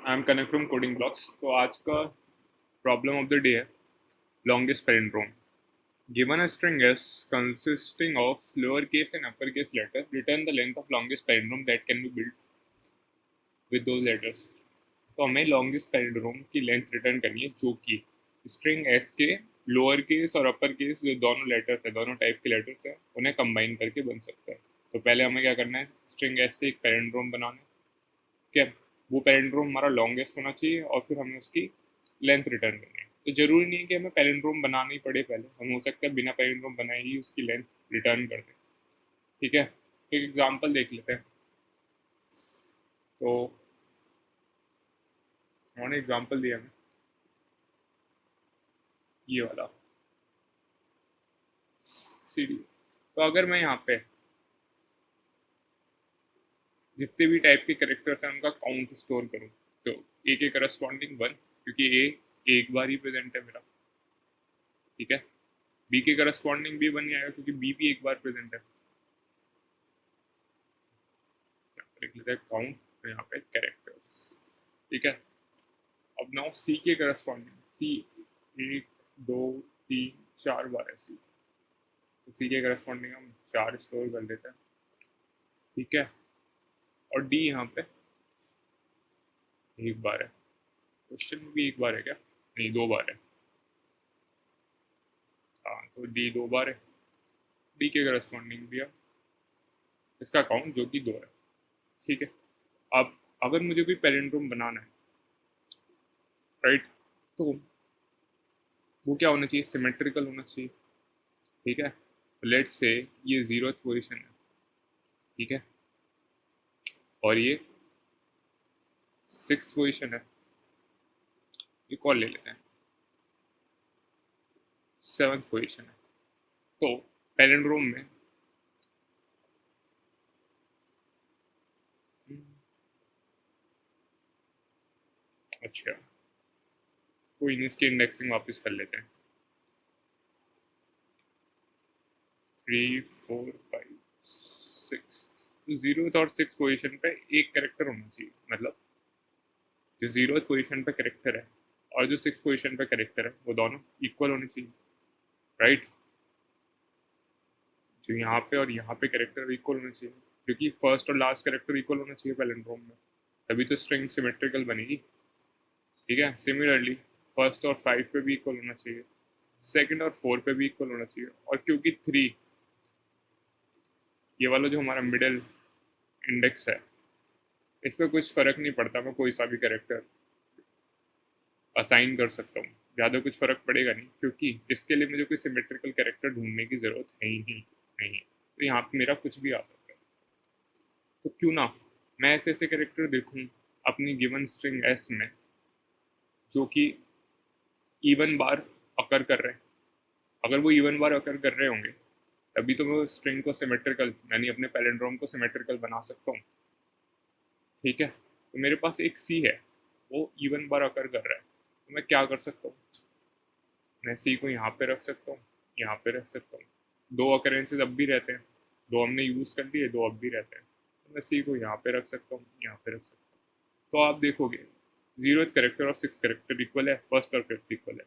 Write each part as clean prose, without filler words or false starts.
I am connect from coding blocks. तो आज का प्रॉब्लम ऑफ द डे है longest palindrome. Given a string s consisting of lowercase and uppercase letter, return the length of longest palindrome that can be built with those letters। तो हमें longest palindrome की length return करनी है जो कि string S के lower case और upper case जो दोनों लेटर्स है, दोनों टाइप के लेटर्स है, उन्हें कंबाइन करके बन सकता है। तो पहले हमें क्या करना है, स्ट्रिंग एस से एक पैलिंड्रोम बनाना है। क्या वो पैलिंड्रोम हमारा लॉन्गेस्ट होना चाहिए और फिर हमें उसकी लेंथ रिटर्न करनी है। तो जरूरी नहीं है कि हमें पैलिंड्रोम बनाना ही पड़े, पहले हम हो सकता है बिना पैलिंड्रोम बनाए ही उसकी लेंथ रिटर्न कर दें। ठीक है, तो एक एग्जांपल देख लेते हैं। तो उन्होंने एग्जांपल दिया हमें ये वाला सी डी। तो अगर मैं यहाँ पे जितने भी टाइप के करेक्टर्स हैं उनका काउंट स्टोर करूँ तो ए के करस्पॉन्डिंग 1, क्योंकि ए एक बार ही प्रेजेंट है मेरा। ठीक है, बी के करस्पॉन्डिंग भी 1 ही आएगा क्योंकि बी भी एक बार प्रेजेंट है। लिख लेते हैं काउंट, तो यहाँ पे कैरेक्टर्स। ठीक है, अब नाउ सी के करस्पॉन्डिंग सी 1 2 3 4 बार है सी, तो सी के करस्पॉन्डिंग हम 4 स्टोर कर लेते हैं। ठीक है, और डी यहाँ पे एक बार है। क्वेश्चन में भी एक बार है क्या? नहीं, 2 बार है। हाँ, तो डी 2 बार है। डी के करस्पॉन्डिंग भी है इसका काउंट जो कि 2 है। ठीक है, अब अगर मुझे कोई पैलिंड्रोम बनाना है, राइट, तो वो क्या होना चाहिए, सिमेट्रिकल होना चाहिए। ठीक है, लेट्स से ये 0th पोजीशन है। ठीक है, और ये 6th पोजीशन है। एक और ले लेते हैं, 7th पोजीशन है। तो पैलिंड्रोम में अच्छा, कोई नहीं, इसकी इंडेक्सिंग वापस कर लेते हैं। 3 4 5 6, तो 0th और 6th पोजीशन पे एक कैरेक्टर होना चाहिए। मतलब जो 0th पोजीशन पे कैरेक्टर है और जो 6th पोजीशन पे कैरेक्टर है वो दोनों इक्वल होने चाहिए, राइट। जो यहाँ पे और यहाँ पे कैरेक्टर इक्वल होने चाहिए, क्योंकि फर्स्ट और लास्ट कैरेक्टर इक्वल होना चाहिए पैलिंड्रोम में, तभी तो स्ट्रिंग सिमेट्रिकल बनेगी। ठीक है, सिमिलरली फर्स्ट और 5 पे भी इक्वल होना चाहिए, सेकंड और 4 पे भी इक्वल होना चाहिए। और क्योंकि 3 ये वाला जो हमारा मिडिल इंडेक्स है, इस पर कुछ फ़र्क नहीं पड़ता, मैं कोई सा भी कैरेक्टर असाइन कर सकता हूँ, ज़्यादा कुछ फ़र्क पड़ेगा नहीं, क्योंकि इसके लिए मुझे कोई सिमेट्रिकल कैरेक्टर ढूंढने की ज़रूरत है ही नहीं है। तो यहाँ पे मेरा कुछ भी आ सकता है। तो क्यों ना मैं ऐसे ऐसे कैरेक्टर देखूँ अपनी गिवन स्ट्रिंग एस में जो कि इवन बार अकर कर रहे हैं। अगर वो इवन बार अकर कर रहे होंगे तभी तो मैं उस स्ट्रिंग को सिमेट्रिकल, यानी अपने पैलिंड्रोम को सिमेट्रिकल बना सकता हूँ। ठीक है, तो मेरे पास एक सी है, वो इवन बार अकर कर रहा है, तो मैं क्या कर सकता हूँ, मैं सी को यहाँ पे रख सकता हूँ, यहाँ पे रख सकता हूँ। 2 अकरेंसेज अब भी रहते हैं, 2 हमने यूज़ कर दिए, 2 अब भी रहते हैं, तो मैं सी को यहाँ पे रख सकता हूँ, यहाँ पे रख सकता हूँ। तो आप देखोगे 0th करेक्टर और 6th करेक्टर इक्वल है, फर्स्ट और 5th इक्वल है।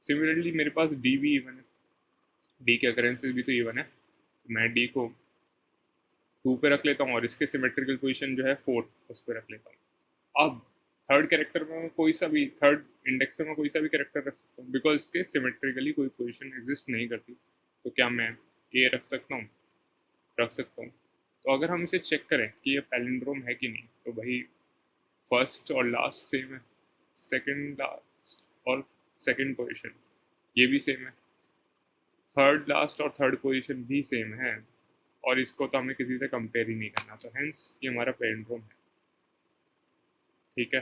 सिमिलरली मेरे पास डी भी इवन है, डी के अकरेंसेज भी तो इवन है, तो मैं डी को 2 पे रख लेता हूँ और इसके सिमेट्रिकल पोजीशन जो है 4 उस पर रख लेता हूँ। अब थर्ड कैरेक्टर में मैं कोई सा भी, थर्ड इंडेक्स पे मैं कोई सा भी कैरेक्टर रख सकता हूँ, बिकॉज इसके सिमेट्रिकली कोई पोजीशन एग्जिस्ट नहीं करती। तो क्या मैं ए रख सकता हूँ? रख सकता हूँ। तो अगर हम इसे चेक करें कि ये पैलिंड्रोम है कि नहीं, तो भाई फर्स्ट और लास्ट सेम है, सेकंड लास्ट और सेकंड पोजीशन ये भी सेम है, थर्ड लास्ट और थर्ड पोजीशन भी सेम है, और इसको तो हमें किसी से कंपेयर ही नहीं करना, तो हेंस ये हमारा पैलिंड्रोम है। ठीक है,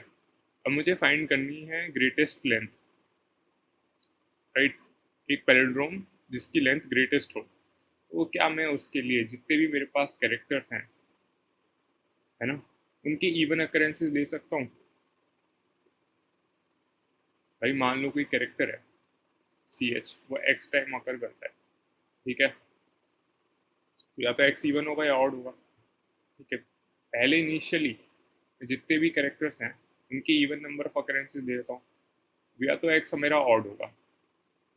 अब मुझे फाइंड करनी है ग्रेटेस्ट लेंथ, राइट। एक पैलिंड्रोम जिसकी लेंथ ग्रेटेस्ट हो, तो क्या मैं उसके लिए जितने भी मेरे पास कैरेक्टर्स हैं, है ना, उनके इवन अकरेंसेस ले सकता हूँ। भाई मान लो कोई कैरेक्टर है सी एच, वो एक्स टाइम अकर करता है। ठीक है, तो या तो एक्स इवन होगा या ऑड होगा। ठीक है, पहले इनिशियली जितने भी कैरेक्टर्स हैं उनके इवन नंबर ऑफ अकरेंसेज दे देता हूँ। या तो एक्स मेरा ऑड होगा,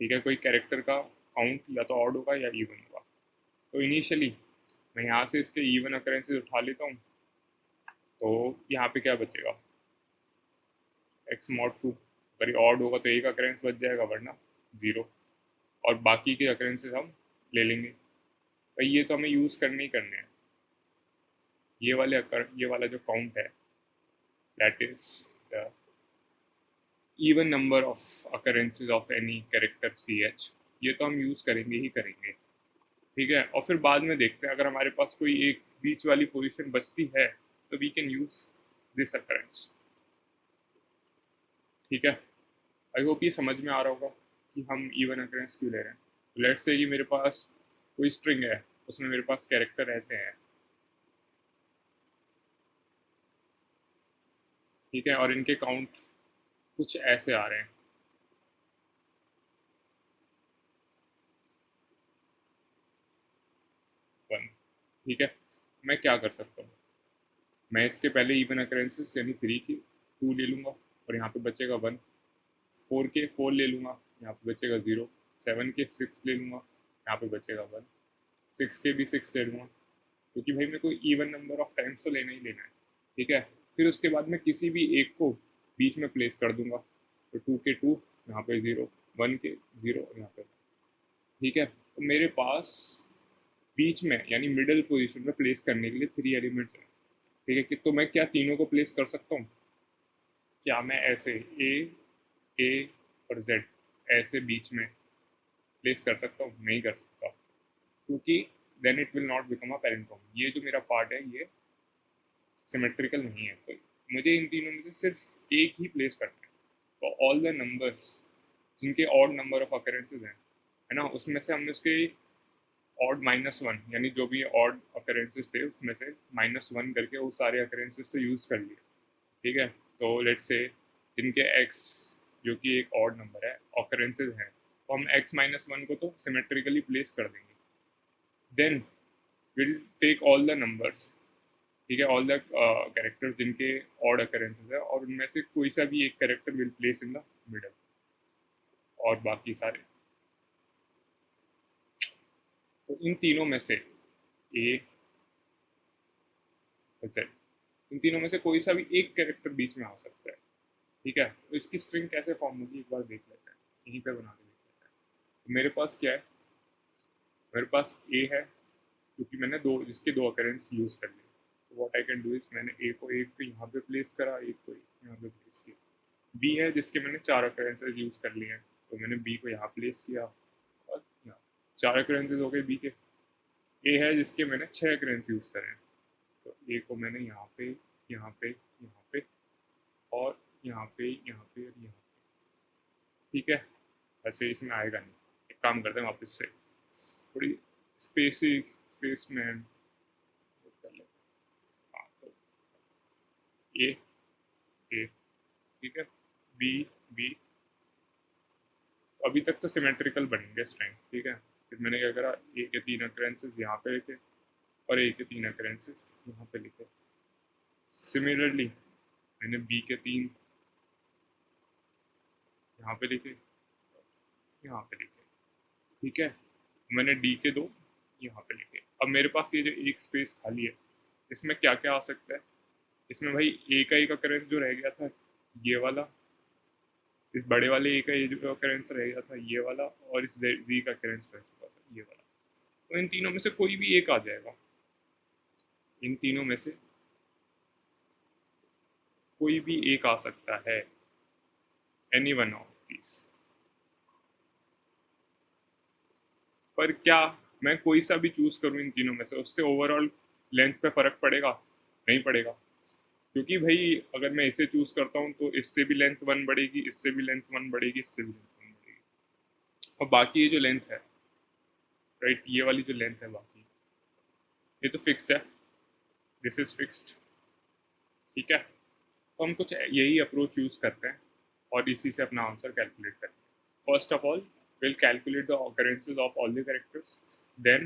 ठीक है, कोई कैरेक्टर का काउंट या तो ऑड होगा या इवन होगा। तो इनिशियली मैं यहाँ से इसके इवन अकरेंसेज उठा लेता हूँ, तो यहाँ पे क्या बचेगा, एक्स मॉड 2। अगर ये ऑड होगा तो एक अकरेंस बच जाएगा, वरना ज़ीरो, और बाकी के अकरेंसेज हम ले लेंगे। भाई ये तो हमें यूज़ करने ही करने हैं। ये वाला जो काउंट है, that is the even number of occurrences of any character C H, ये तो हम यूज़ करेंगे ही करेंगे, ठीक है। और फिर बाद में देखते हैं, अगर हमारे पास कोई एक बीच वाली पोजीशन बचती है तो we can use this occurrence, ठीक है। आई होप ये समझ में आ रहा होगा कि हम इवन अकरेंस क्यों ले रहे हैं। लेट्स से कि मेरे पास कोई स्ट्रिंग है, उसमें मेरे पास कैरेक्टर ऐसे हैं, ठीक है, और इनके काउंट कुछ ऐसे आ रहे हैं, वन, ठीक है। मैं क्या कर सकता हूँ, मैं इसके पहले इवन अकरेंसेस यानी 3 की 2 ले लूँगा और यहाँ पे बचेगा 1, 4 के 4 ले लूँगा, यहाँ पे बचेगा 0, 7 के 6 ले लूँगा, यहाँ पे बचेगा 1, 6 के भी 6 ले लूँगा, क्योंकि भाई मेरे को इवन नंबर ऑफ टाइम्स तो लेना ही लेना है, ठीक है। फिर उसके बाद मैं किसी भी एक को बीच में प्लेस कर दूंगा, तो 2 के 2 यहाँ पे 0, 1 के 0 यहाँ पे, ठीक है। तो मेरे पास बीच में यानी मिडल पोजीशन में प्लेस करने के लिए 3 एलिमेंट्स हैं, ठीक है। कि तो मैं क्या तीनों को प्लेस कर सकता हूँ, क्या मैं ऐसे ए और जेड ऐसे बीच में प्लेस कर सकता हूँ? नहीं कर सकता, क्योंकि then it will not become a parent form. ये जो मेरा पार्ट है ये सिमेट्रिकल नहीं है, तो मुझे इन तीनों में से सिर्फ एक ही प्लेस करना है। तो ऑल द नंबर्स जिनके ऑड नंबर ऑफ अकरेंसेज हैं, है ना, उसमें से हमने उसके ऑड -1 यानी जो भी ऑड अकरेंसेज थे उसमें से -1 करके वो सारे अकरेंसेज तो यूज़ कर लिए, ठीक है। तो लेट्स से जिनके एक्स जो कि एक ऑड नंबर है ऑकरेंसेज हैं, तो हम x-1 को तो सिमेट्रिकली प्लेस कर देंगे। Then will take all the numbers, ठीक है, ऑल द कैरेक्टर्स जिनके ऑड अकरेंसेज है, और उनमें से कोई सा भी एक character will place in the middle, और बाकी सारे, तो इन तीनों में से ए जेड, इन तीनों में से कोई सा भी एक कैरेक्टर बीच में आ सकता है, ठीक है। तो इसकी स्ट्रिंग कैसे फॉर्म होगी एक बार देख लेते हैं, यहीं पे बना के देख लेते हैं। तो मेरे पास क्या है, मेरे पास ए है, क्योंकि मैंने जिसके दो अकरेंस यूज़ कर लिए। तो what I can do is, मैंने ए को एक को यहाँ पे प्लेस करा, एक को यहाँ पे प्लेस किया। बी है जिसके मैंने 4 अकरेंसेज यूज़ कर लिए हैं, तो मैंने बी को यहाँ प्लेस किया और यहाँ 4 अकरेंसेज हो गए बी के। ए है जिसके मैंने 6 अकरेंस यूज़ करे हैं, तो ए को मैंने यहाँ पे यहाँ पे यहाँ पे और यहाँ पे यहाँ पे और यहाँ पे, ठीक है। वैसे इसमें आएगा नहीं, एक काम करते हैं वापस से थोड़ी स्पेस में कर लेते हैं। हाँ, तो ए ठीक है, बी बी, अभी तक तो सिमेट्रिकल बन गया स्ट्रिंग, ठीक है। फिर मैंने क्या करा, ए के 3 अकरेंसेस यहाँ पे लिखे और ए के 3 अकरेंसेस यहाँ पे लिखे। सिमिलरली मैंने बी के 3 यहाँ पे लिखे, यहाँ पे लिखे, ठीक है। मैंने डी के 2 यहाँ पे लिखे। अब मेरे पास ये जो एक स्पेस खाली है, इसमें क्या क्या आ सकता है, इसमें भाई ए का एक अकरेंस जो रह गया था ये वाला, इस बड़े वाले ए का ये जो अकरेंस रह गया था ये वाला, और इस जी का अकरेंस रह चुका था ये वाला। तो इन तीनों में से कोई भी एक आ जाएगा, इन तीनों में से कोई भी एक आ सकता है, एनी वन ऑफ दीज। पर क्या मैं कोई सा भी चूज करूं इन तीनों में से, उससे ओवरऑल लेंथ पे फर्क पड़ेगा? नहीं पड़ेगा, क्योंकि भाई अगर मैं इसे चूज करता हूँ तो इससे भी लेंथ 1 बढ़ेगी, इससे भी लेंथ 1 बढ़ेगी, इससे भी लेंथ 1 बढ़ेगी, और बाकी ये जो लेंथ है, राइट, ये वाली जो लेंथ है बाकी, ये तो फिक्स्ड है, दिस इज फिक्स्ड, ठीक है। तो हम कुछ यही अप्रोच यूज करते हैं और इसी से अपना आंसर कैलकुलेट करते हैं। First of all we'll calculate the occurrences of all the characters, then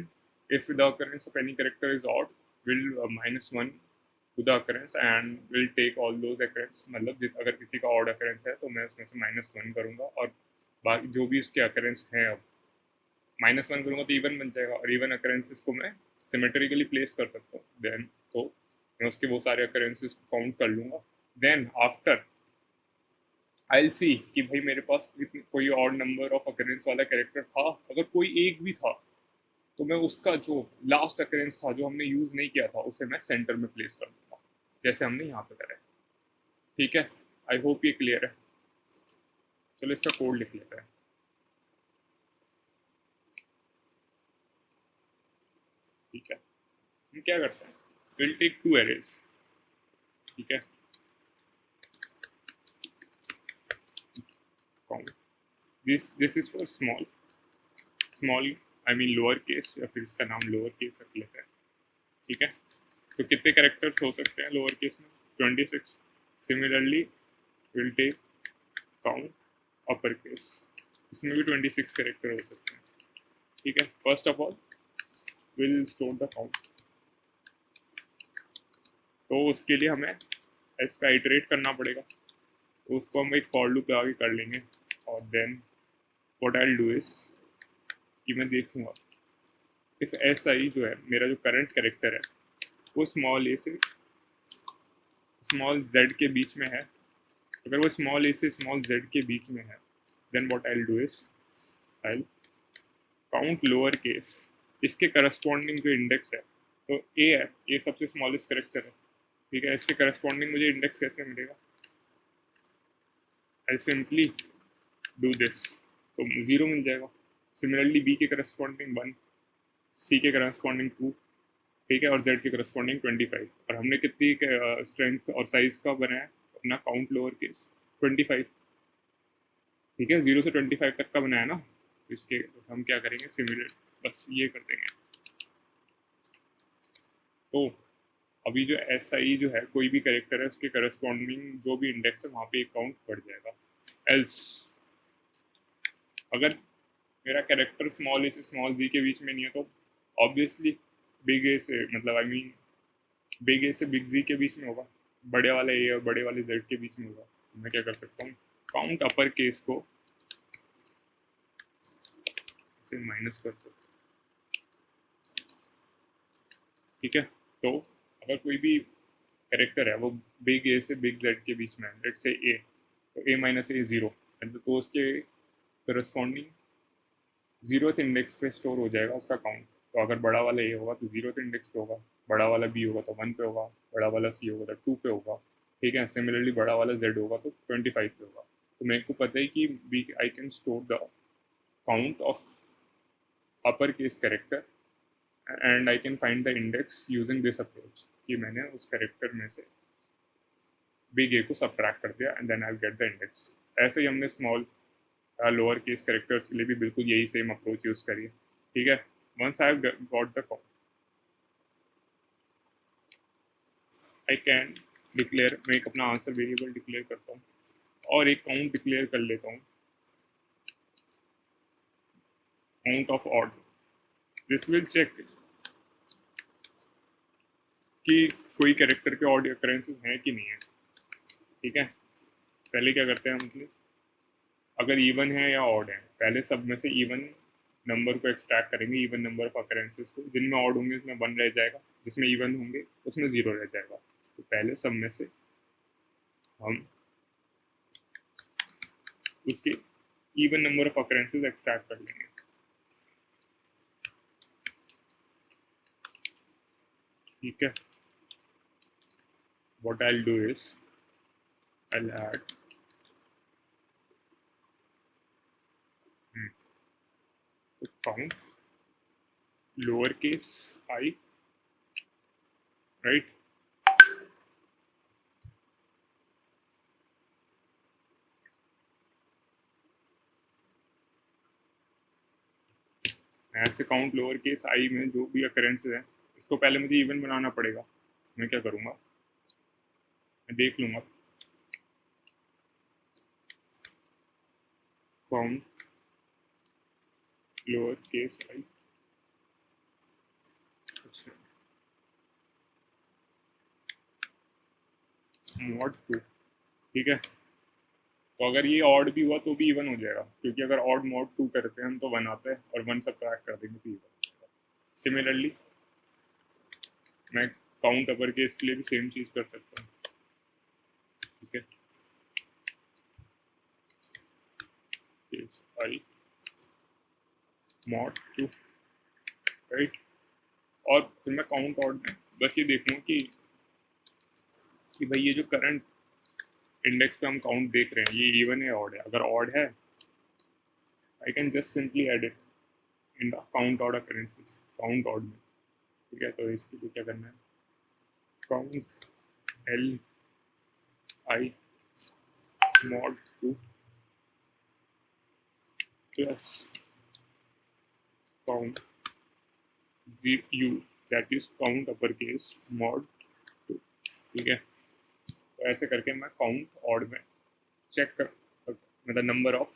if the occurrence of any character is odd, we'll -1 to the occurrence and will take all those occurrence, मतलब अगर किसी का odd occurrence है तो मैं उसमें से -1 करूँगा और बाकी जो भी उसके अकरेंस हैं, अब -1 करूँगा तो इवन बन जाएगा, और इवन अकरेंसेस को मैं सिमेट्रिकली प्लेस कर सकता हूँ। देन तो मैं उसके वो सारे अकरेंसेस को काउंट कर लूँगा। Then after I will see कि भाई मेरे पास कोई और नंबर ऑफ अकरेंस वाला कैरेक्टर था, अगर कोई एक भी था तो मैं उसका जो लास्ट अकरेंस था जो हमने यूज़ नहीं किया था उसे मैं सेंटर में प्लेस कर दूंगा, जैसे हमने यहाँ पे करा है। ठीक है, आई होप ये क्लियर है। चलो इसका कोड लिख लेते हैं। ठीक है, हम क्या करते हैं, विल टेक 2 एरेज। ठीक है, count this is for small small I mean lower case, या फिर इसका नाम लोअर केस रख लेते हैं। ठीक है, तो कितने कैरेक्टर्स हो सकते हैं लोअर केस में? 26। Similarly will take count upper case, इसमें भी 26 कैरेक्टर हो सकते हैं। ठीक है, first of all will store the count, तो उसके लिए हमें इसका इटरेट करना पड़ेगा, तो उसको हम एक फॉर लूप लगा के कर लेंगे। और then what I will do is कि मैं देखूंगा इफ एस आई जो है मेरा जो करंट कैरेक्टर है वो स्मॉल ए से स्मॉल जेड के बीच में है। अगर वो स्मॉल ए से स्मॉल जेड के बीच में है then what I will do is I will count lower case, इसके करस्पॉन्डिंग जो इंडेक्स है, तो ए है, ए सबसे स्मॉलेस्ट कैरेक्टर है। ठीक है, इसके करस्पॉन्डिंग मुझे इंडेक्स कैसे मिलेगा? आई सिंपली डू दिस, तो 0 मिल जाएगा। सिमिलरली बी के करस्पॉन्डिंग 1, सी के करस्पॉन्डिंग 2, ठीक है, और जेड के करस्पॉन्डिंग 25। और हमने कितनी स्ट्रेंथ और साइज का बनाया अपना काउंट लोअर केस? 25। ठीक है, 0 से 25 तक का बनाया ना, इसके हम क्या करेंगे, सिमिलर बस ये कर देंगे। तो अभी जो एस आई जो है कोई भी कैरेक्टर है उसके करस्पॉन्डिंग जो भी इंडेक्स है वहाँ पे एक काउंट बढ़ जाएगा। एल्स अगर मेरा कैरेक्टर स्मॉल ए से स्मॉल जी के बीच में नहीं है तो ऑब्वियसली बिग ए से, मतलब आई मीन बिग ए से बिग जी के बीच में होगा, बड़े वाले ए और बड़े वाले जेड के बीच में होगा। तो मैं क्या कर सकता हूँ, काउंट अपर केस को इसे माइनस कर सकता हूँ। ठीक है, तो अगर कोई भी कैरेक्टर है वो बिग ए से बिग जेड के बीच में है, लेट्स से ए, तो ए माइनस ए 0, तो उसके करस्पॉन्डिंग 0th इंडेक्स पे स्टोर हो जाएगा उसका काउंट। तो अगर बड़ा वाला ए होगा तो 0th इंडेक्स पे होगा, बड़ा वाला बी होगा तो 1 पे होगा, बड़ा वाला सी होगा तो 2 पे होगा। ठीक है, सिमिलरली बड़ा वाला जेड होगा तो 25 पे होगा। तो मेरे को पता है कि we I can store the count of upper case character and I can find the index using this approach, कि मैंने उस कैरेक्टर में से बिग ए को सब्ट्रैक्ट कर दिया and then I get the index. ऐसे ही हमने स्मॉल लोअर केस कैरेक्टर्स के लिए भी बिल्कुल यही सेम अप्रोच यूज़ करिए। ठीक है, once I have got the count I can declare, मैं एक अपना आंसर वेरिएबल डिक्लेयर करता हूँ और एक काउंट डिक्लेयर कर लेता हूँ, count of odd. This will check कि कोई कैरेक्टर के ऑड अकरेंसेस हैं कि नहीं है। ठीक है, पहले क्या करते हैं हम प्लीज, अगर इवन है या ऑड है, पहले सब में से इवन नंबर को एक्सट्रैक्ट करेंगे, इवन नंबर ऑफ अकरेंसेस को, जिनमें ऑड होंगे उसमें 1 रह जाएगा, जिसमें इवन होंगे उसमें 0 रह जाएगा। तो पहले सब में से हम उसके even number of occurrences extract कर लेंगे। ठीक है, what I'll do is I'll add count lowercase I, right? ऐसे काउंट लोअर केस आई में जो भी अकरेंसेस है, इसको पहले मुझे इवन बनाना पड़ेगा। मैं क्या करूँगा, मैं देख लूँगा काउंट लोअर केस आई। अच्छा, मॉड 2, ठीक है। तो अगर ये ऑड भी हुआ तो भी इवन हो जाएगा, क्योंकि अगर ऑड मॉड 2 करते हैं हम तो 1 आता है, और 1 सबट्रैक्ट कर देंगे तो इवन। सिमिलरली मैं काउंट अपर केस के लिए भी सेम चीज़ कर सकता हूँ, ठीक है। Case I mod 2, right. और फिर मैं काउंट ऑड में बस ये देखूँ कि भाई ये जो करंट इंडेक्स पे हम काउंट देख रहे हैं ये इवन है ऑड है। अगर ऑड है I can just simply add it in the count odd occurrences, count odd में, ठीक है। तो इसके लिए क्या करना है, count L I mod 2 plus count U, that is count upper case mod 2, ठीक है। तो ऐसे करके मैं काउंट ऑड में चेक कर, मतलब नंबर ऑफ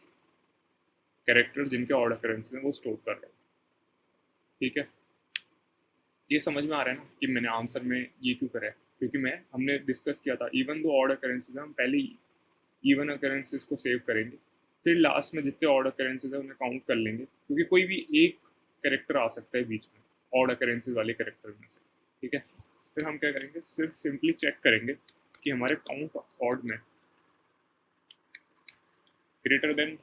कैरेक्टर्स जिनके ऑड अकरेंस में वो स्टोर कर रहा हूँ, ठीक है। ये समझ में आ रहा है ना कि मैंने आंसर में ये क्यों करा है, क्योंकि हमने डिस्कस किया था इवन दो ऑड अकरेंसेज हम पहले ही इवन अकरेंसेज को सेव करेंगे, फिर लास्ट में जितने ऑड अकरेंसेज है उन्हें काउंट कर लेंगे, क्योंकि कोई भी एक कैरेक्टर आ सकता है बीच में ऑड अकरेंसेज वाले कैरेक्टर में से, ठीक है। फिर हम क्या करेंगे, सिर्फ सिंपली चेक करेंगे कि हमारे काउंट ऑड में ग्रेटर देन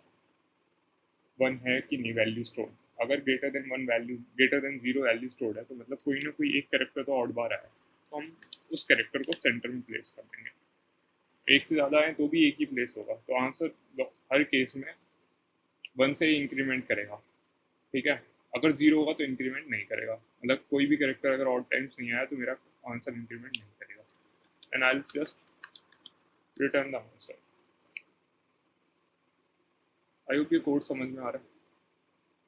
1 है कि नहीं वैल्यू स्टोर। अगर greater than 1 value, greater than 0 value stored है तो मतलब कोई ना कोई एक कैरेक्टर तो ऑड बार आया है, तो हम उस कैरेक्टर को सेंटर में प्लेस कर देंगे। एक से ज़्यादा है तो भी एक ही प्लेस होगा, तो आंसर हर केस में 1 से ही इंक्रीमेंट करेगा, ठीक है। अगर 0 होगा तो इंक्रीमेंट नहीं करेगा, मतलब कोई भी कैरेक्टर अगर ऑड टाइम्स नहीं आया तो मेरा आंसर इंक्रीमेंट नहीं करेगा, and I will just return the answer. I hope ये कोड समझ में आ रहा है।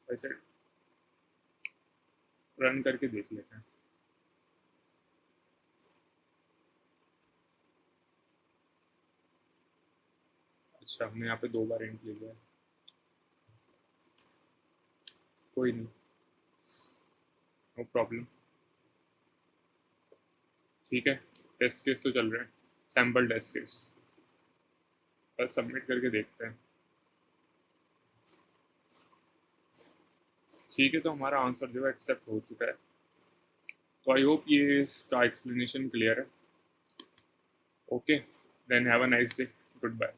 वैसे रन करके देख लेते हैं। अच्छा हमने यहाँ पे 2 बार इंट ले लिया है, कोई नहीं, नो प्रॉब्लम, ठीक है। टेस्ट केस तो चल रहे हैं, सैम्पल टेस्ट केस, बस सबमिट करके देखते हैं, ठीक है। तो हमारा आंसर जो है एक्सेप्ट हो चुका है। तो आई होप ये इसका एक्सप्लेनेशन क्लियर है। Okay then have a nice day, good bye.